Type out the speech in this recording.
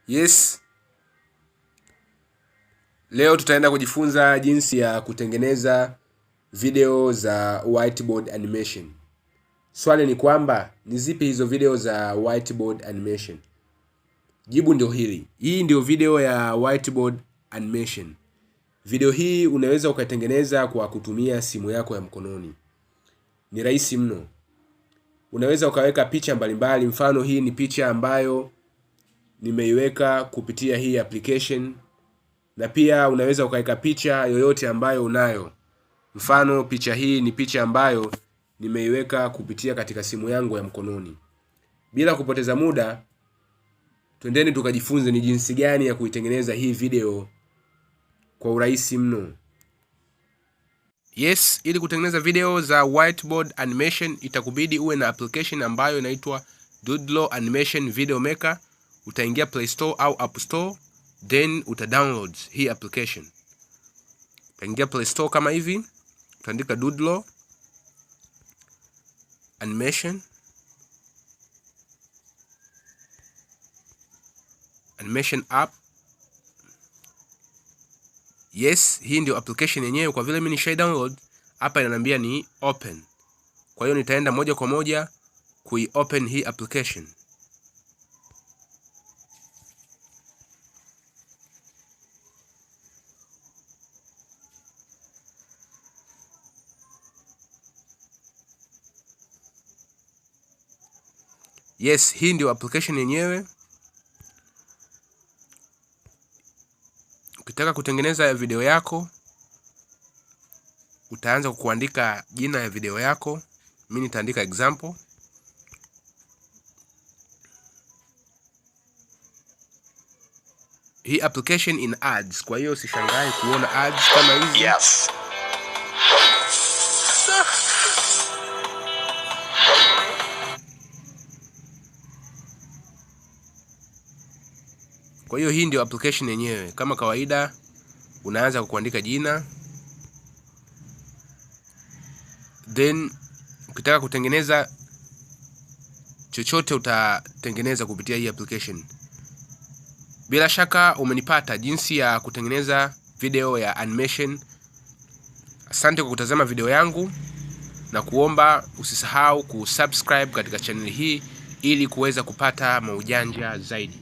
Yes. Leo tutaenda kujifunza jinsi ya kutengeneza video za whiteboard animation. Swali ni kwamba ni zipi hizo video za whiteboard animation? Jibu ndio hili. Hii ndio video ya whiteboard animation. Video hii unaweza ukatengeneza kwa kutumia simu yako ya mkononi. Ni rahisi mno. Unaweza ukaweka picha mbalimbali, mfano hii ni picha ambayo nimeiweka kupitia hii application, na pia unaweza ukaweka picha yoyote ambayo unayo. Mfano picha hii ni picha ambayo nimeiweka kupitia katika simu yangu ya mkononi. Bila kupoteza muda, twendeni tukajifunze ni jinsi gani ya kuitengeneza hii video kwa urahisi mno. Yes, ili kutengeneza video za whiteboard animation itakubidi uwe na application ambayo inaitwa Doodle Animation Video Maker. Utaingia Play Store au App Store, then download hii application. Utaingia Play Store kama hivi, utaandika Doodle Animation app. Yes, hii ndio application yenyewe. Kwa vile mimi nisha download, hapa inaniambia ni open. Kwa hiyo nitaenda moja kwa moja open hii application. Yes, hii ndio application yenyewe. Ukitaka kutengeneza video yako, utaanza kuandika jina ya video yako. Mimi nitaandika example. Hii application in ads, kwa hiyo usishangae kuona ads kama hizi. Yes. Kwa hiyo hii ndio application yenyewe. Kama kawaida, unaanza kuandika jina. Then ukitaka kutengeneza chochote utatengeneza kupitia hii application. Bila shaka umenipata jinsi ya kutengeneza video ya animation. Asante kwa kutazama video yangu, na kuomba usisahau kusubscribe katika channel hii ili kuweza kupata maujanja zaidi.